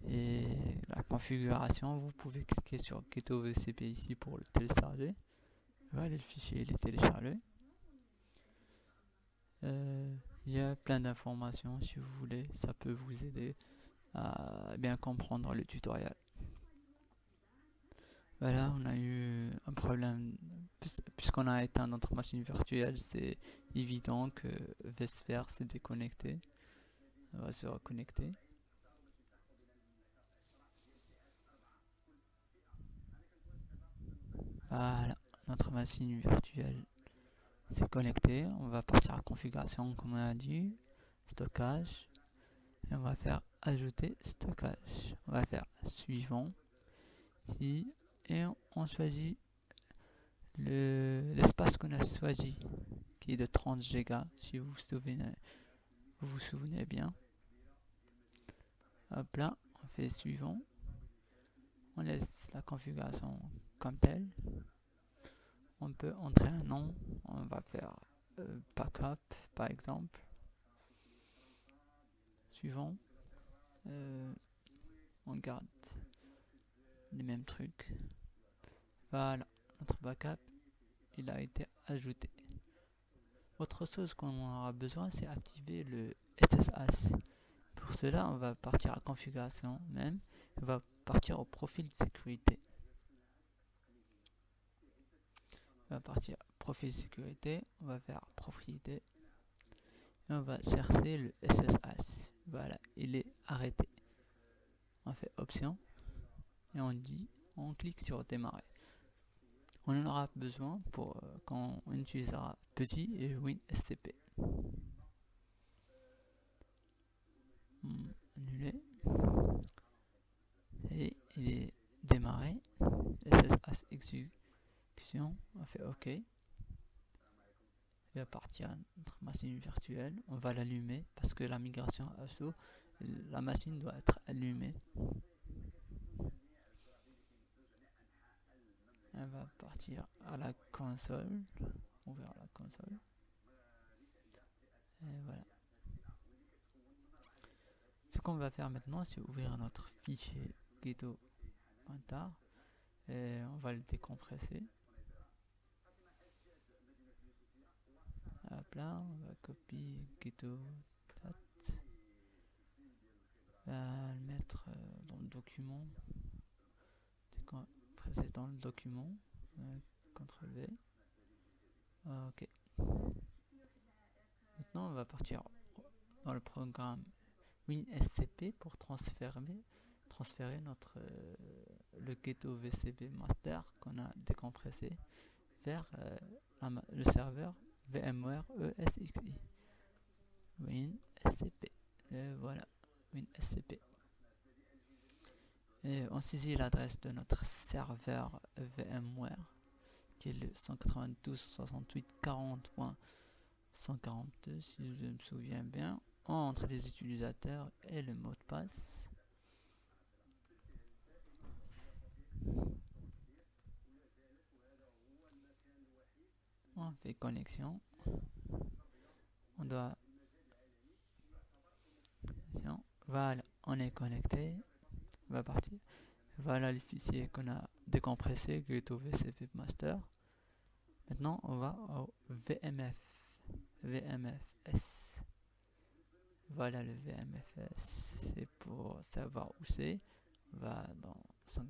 et la configuration. Vous pouvez cliquer sur Ghetto VCP ici pour le télécharger. Voilà, le fichier il est téléchargé. Il y a plein d'informations si vous voulez, ça peut vous aider à bien comprendre le tutoriel. Voilà, on a eu un problème puisqu'on a éteint notre machine virtuelle. C'est évident que vSphere s'est déconnecté. On va se reconnecter. Voilà, notre machine virtuelle s'est connectée. On va partir à configuration comme on a dit, stockage, et on va faire ajouter stockage. On va faire suivant ici et on choisit l'espace qu'on a choisi qui est de 30 Go si vous vous souvenez bien. Hop là, on fait suivant, on laisse la configuration comme telle. On peut entrer un nom, on va faire backup par exemple. Suivant, on garde les mêmes trucs. Voilà, notre backup il a été ajouté. Autre chose qu'on aura besoin, c'est activer le SSH. Pour cela, on va partir à configuration même, on va partir au profil de sécurité. On va partir profil sécurité, on va faire propriété et on va chercher le SSH. Voilà, il est arrêté. On fait option et on clique sur démarrer. On en aura besoin pour quand on utilisera petit et WinSCP. Annuler. Et il est démarré. SSH exécution. On fait OK. Il va partir à notre machine virtuelle. On va l'allumer parce que la migration ASO, la machine doit être allumée. Elle va partir à la console. Ouvrir la console. Et voilà. Ce qu'on va faire maintenant, c'est ouvrir notre fichier ghetto.tar et on va le décompresser. Hop là, on va copier ghetto. On va le mettre dans le document. Décompresser dans le document. CTRL V. Ok. Maintenant, on va partir dans le programme WinSCP pour transférer notre le ghetto VCP master qu'on a décompressé vers le serveur VMware ESXi. WinSCP. Voilà, WinSCP. Et on saisit l'adresse de notre serveur VMware qui est le 192.168.40.142 si je me souviens bien, entre les utilisateurs et le mot de passe. On fait connexion. On doit... Voilà, on est connecté. On va partir. Voilà le fichier qu'on a décompressé, ghetto VCP master. Maintenant, on va au VMFS. Voilà le VMFS. C'est pour savoir où c'est. On va dans son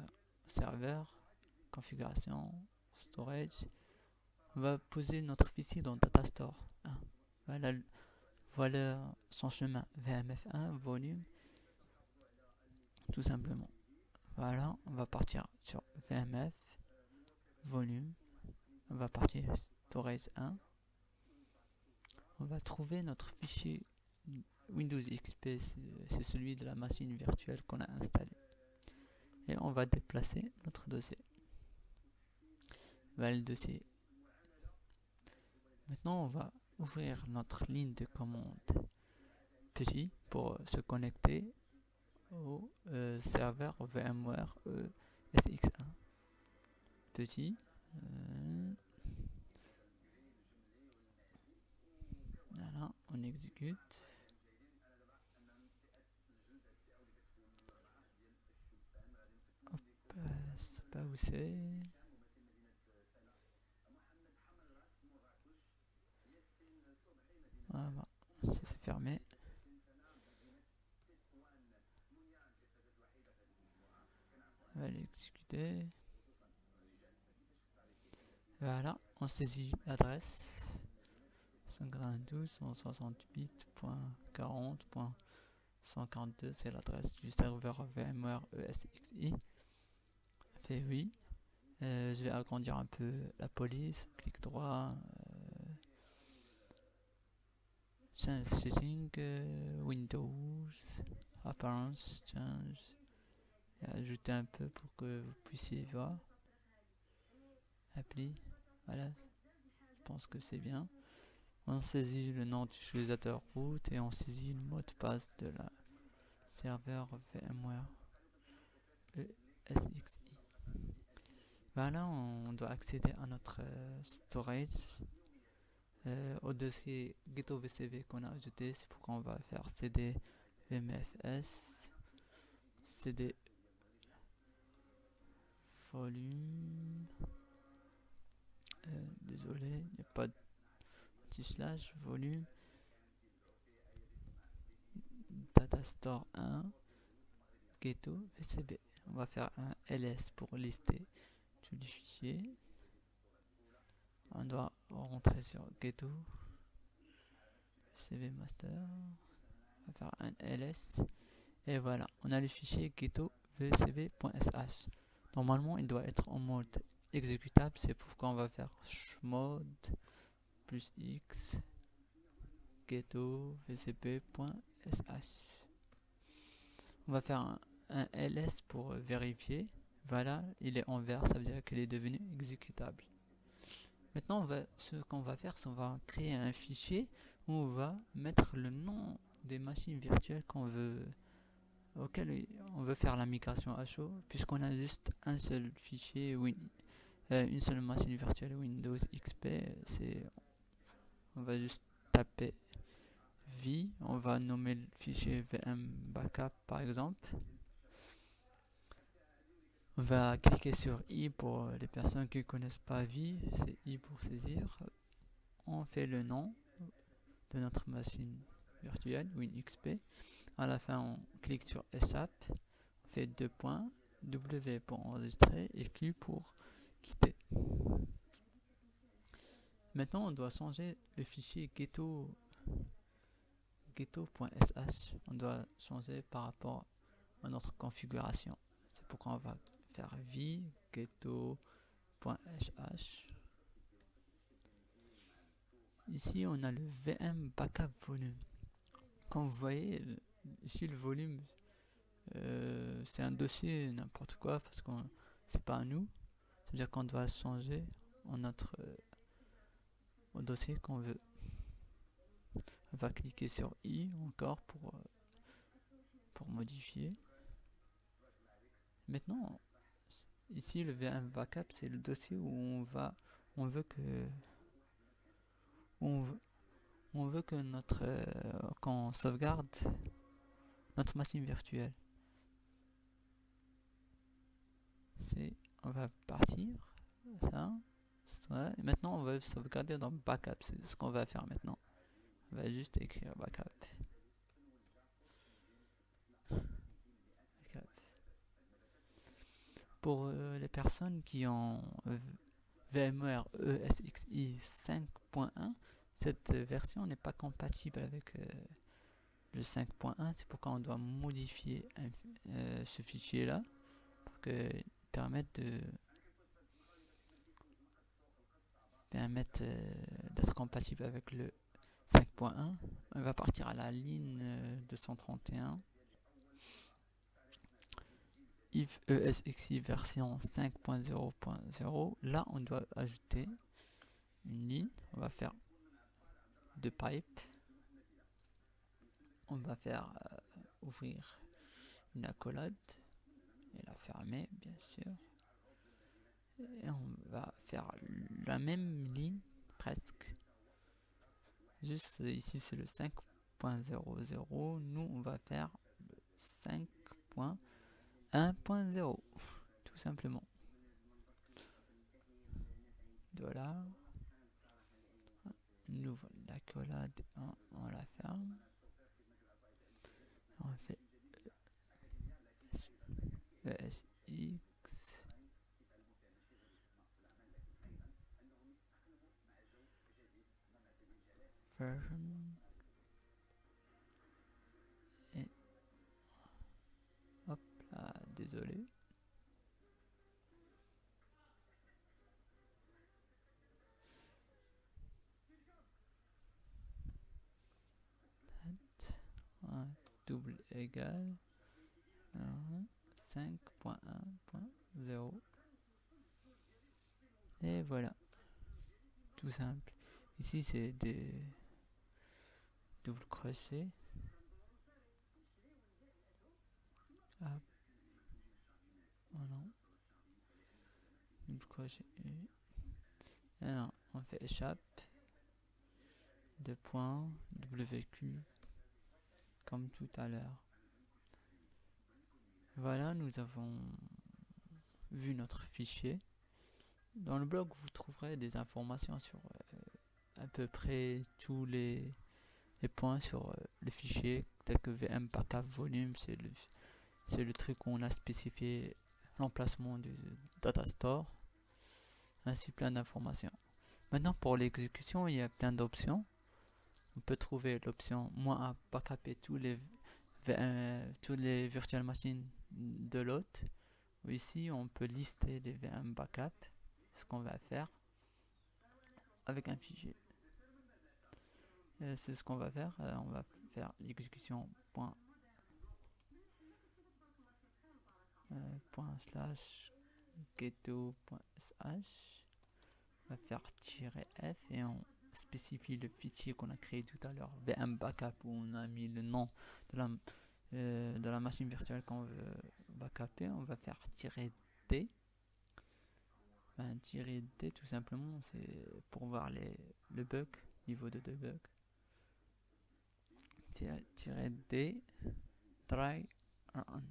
serveur, configuration, storage. On va poser notre fichier dans Datastore 1. Voilà son chemin VMF1 volume. Tout simplement. Voilà, on va partir sur VMF volume. On va partir storage 1. On va trouver notre fichier Windows XP, c'est celui de la machine virtuelle qu'on a installé. Et on va déplacer notre dossier. Voilà le dossier. Maintenant, on va ouvrir notre ligne de commande petit pour se connecter au serveur VMware SX1. Petit. Voilà, on exécute. Hop, je sais pas où c'est. Voilà, ça c'est fermé. On va l'exécuter. Voilà, on saisit l'adresse 192.168.40.142, c'est l'adresse du serveur VMware ESXi. Fait oui. Je vais agrandir un peu la police, clic droit, change setting, Windows, apparence, change, et ajouter un peu pour que vous puissiez voir. Appli, voilà, je pense que c'est bien. On saisit le nom d'utilisateur root et on saisit le mot de passe de la serveur VMware ESXi. Voilà, on doit accéder à notre storage, au dossier ghetto VCV qu'on a ajouté. C'est pourquoi on va faire cd vmfs cd volume. Désolé, il n'y a pas de slash volume datastore 1 ghetto VCV. On va faire un ls pour lister tous les fichiers. On doit rentrer sur ghetto VCV master. On va faire un ls Et voilà, on a le fichier ghetto vcb.sh. Normalement, il doit être en mode exécutable. C'est pourquoi on va faire chmod plus x ghetto vcb.sh. On va faire un ls pour vérifier. Voilà, il est en vert, ça veut dire qu'il est devenu exécutable. Maintenant, ce qu'on va faire, c'est qu'on va créer un fichier où on va mettre le nom des machines virtuelles auxquelles on veut faire la migration à chaud, puisqu'on a juste un seul fichier, une seule machine virtuelle Windows XP. On va juste taper v, on va nommer le fichier vm backup par exemple. On va cliquer sur I pour les personnes qui ne connaissent pas V, c'est I pour saisir. On fait le nom de notre machine virtuelle, WinXP. À la fin, on clique sur SAP, on fait 2 points, W pour enregistrer et Q pour quitter. Maintenant, on doit changer le fichier ghetto.sh. On doit changer par rapport à notre configuration. C'est pourquoi on va faire v ghetto.sh. Ici, on a le VM backup volume. Comme vous voyez, ici le volume, c'est un dossier n'importe quoi parce que c'est pas à nous. C'est-à-dire qu'on doit changer au dossier qu'on veut. On va cliquer sur I encore pour modifier. Maintenant, ici le VM backup, c'est le dossier où on veut que qu'on sauvegarde notre machine virtuelle. On va partir, ça. Et maintenant, on va sauvegarder dans backup. C'est ce qu'on va faire maintenant. On va juste écrire backup. Pour les personnes qui ont VMware ESXi 5.1, cette version n'est pas compatible avec le 5.1. C'est pourquoi on doit modifier ce fichier là pour qu'il permette d'être compatible avec le 5.1. On va partir à la ligne 231. If ESXi version 5.0.0, là on doit ajouter une ligne. On va faire deux pipes. On va faire ouvrir une accolade et la fermer, bien sûr. Et on va faire la même ligne presque. Juste ici c'est le 5.00. Nous on va faire le 5.1.0 tout simplement. Voilà. On ouvre l'accolade, on la ferme. On fait ESX version et hop là, désolé. Un double égal 5.1.0 et voilà, tout simple. Ici c'est des double crochets. Hop. Voilà. Double crochet. Alors, on fait échappe. 2 points. WQ. Comme tout à l'heure. Voilà, nous avons vu notre fichier. Dans le blog, vous trouverez des informations sur à peu près tous les points sur le fichier, tel que VM backup volume, c'est le truc où on a spécifié l'emplacement du data store, ainsi plein d'informations. Maintenant pour l'exécution, il y a plein d'options. On peut trouver l'option -a backuper tous les toutes les virtual machines de l'hôte. Ici, on peut lister les VM backup, ce qu'on va faire avec un fichier. C'est ce qu'on va faire. On va faire l'exécution ./ghetto.sh. On va faire -f et on spécifie le fichier qu'on a créé tout à l'heure, VM backup, où on a mis le nom de la machine virtuelle qu'on veut backuper. On va faire -d. -d tout simplement, c'est pour voir le bug, niveau de debug. -d try run.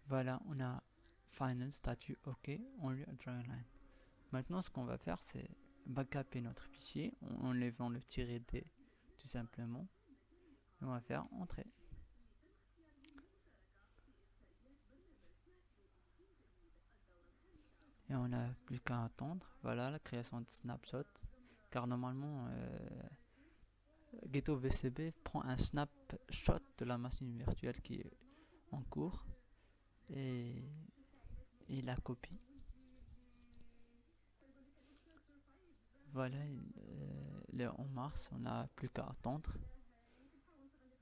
Voilà, on a final statut OK, on lui a try line. Maintenant, ce qu'on va faire, c'est backuper notre fichier en enlevant le -d tout simplement. Et on va faire entrer. Et on n'a plus qu'à attendre. Voilà la création de snapshot. Car normalement, Ghetto VCB prend un snapshot de la machine virtuelle qui est en cours et la copie. Voilà, il est en mars, on n'a plus qu'à attendre.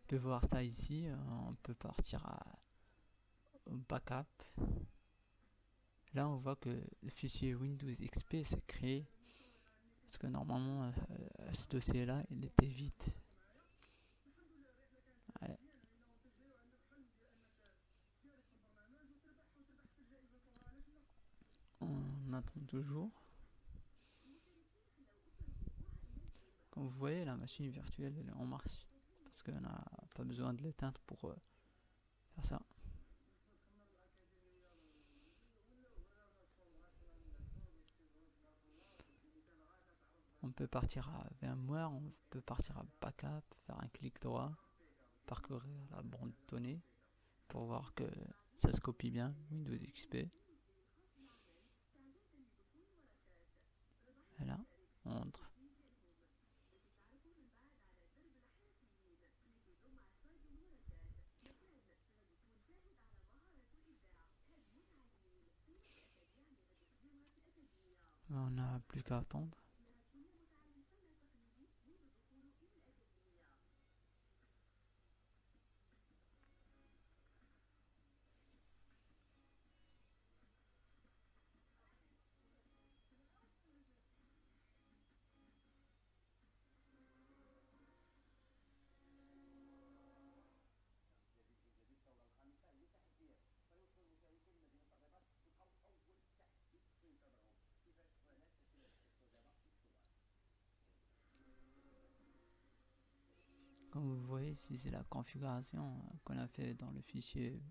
On peut voir ça ici, on peut partir au backup. Là, on voit que le fichier Windows XP s'est créé parce que normalement, ce dossier-là, il était vide. Allez. On attend toujours. Comme vous voyez, la machine virtuelle elle est en marche parce qu'on n'a pas besoin de l'éteindre pour faire ça. On peut partir à VMware, on peut partir à Backup, faire un clic droit, parcourir la bande de données pour voir que ça se copie bien, Windows XP. Voilà, on entre. On n'a plus qu'à attendre. Comme vous voyez ici, c'est la configuration qu'on a fait dans le fichier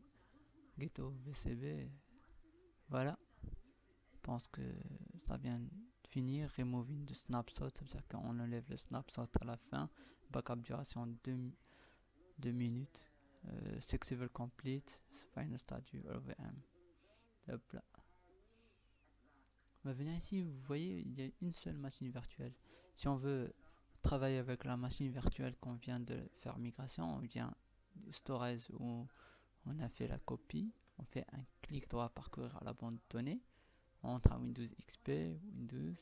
Ghetto VCB. Voilà, je pense que ça vient de finir. Removing the snapshot, ça veut dire qu'on enlève le snapshot à la fin. Backup duration 2 minutes. Successful complete, final statut OVM. Hop là. On va venir ici, vous voyez, il y a une seule machine virtuelle. Si on veut travailler avec la machine virtuelle qu'on vient de faire migration, on vient storage où on a fait la copie, on fait un clic droit parcourir à la bande de données, on entre à Windows XP, Windows,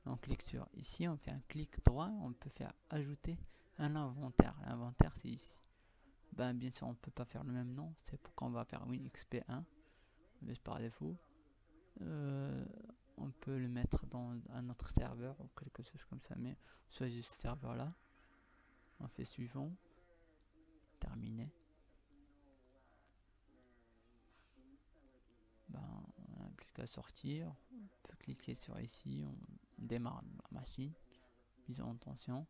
on clique sur ici, on fait un clic droit, on peut faire ajouter un inventaire. L'inventaire c'est ici. Bien sûr on peut pas faire le même nom, c'est pourquoi on va faire WinXP1, mais par défaut. On peut le mettre dans un autre serveur ou quelque chose comme ça, mais on choisit ce serveur là, on fait suivant, terminé. On n'a plus qu'à sortir, on peut cliquer sur ici, on démarre la machine, mise en tension.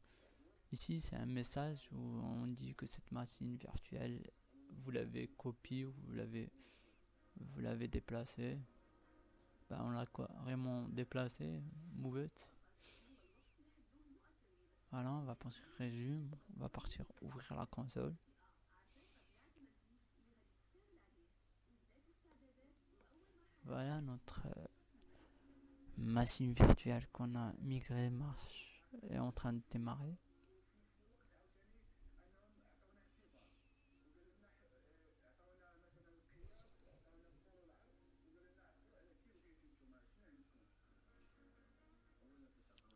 Ici c'est un message où on dit que cette machine virtuelle, vous l'avez copiée ou vous l'avez déplacée. On l'a carrément déplacé, move it. Voilà, on va partir résume, on va partir ouvrir la console. Voilà, notre machine virtuelle qu'on a migrée marche est en train de démarrer.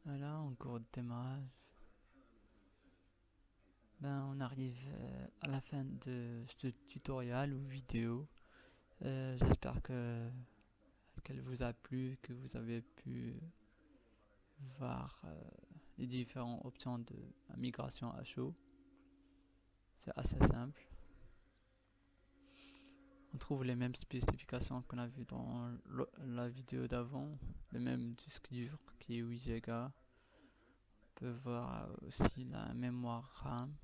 Voilà, en cours de démarrage. Ben, on arrive à la fin de ce tutoriel ou vidéo. J'espère qu'elle vous a plu, que vous avez pu voir les différentes options de migration à chaud. C'est assez simple. On trouve les mêmes spécifications qu'on a vu dans la vidéo d'avant, le même disque dur qui est 8 Go. On peut voir aussi la mémoire RAM.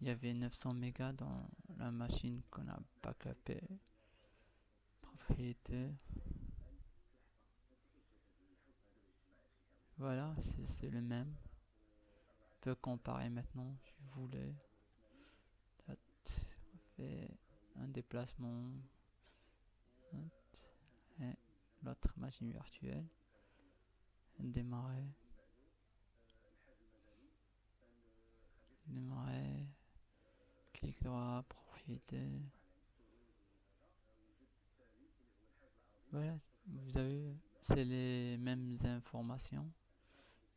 Il y avait 900 mégas dans la machine qu'on a backupé. Propriété. Voilà, c'est le même. On peut comparer maintenant, si vous voulez. On fait un déplacement et l'autre machine virtuelle. Démarrer. Démarrer. Clic droit, propriété. Voilà, vous avez, c'est les mêmes informations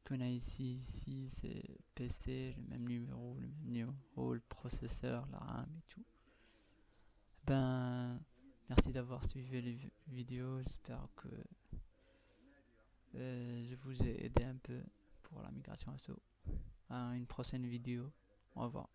qu'on a ici. Ici, c'est PC, le même numéro, le processeur, la RAM et tout. Ben, merci d'avoir suivi les vidéos. J'espère que je vous ai aidé un peu pour la migration ASO. À une prochaine vidéo. Au revoir.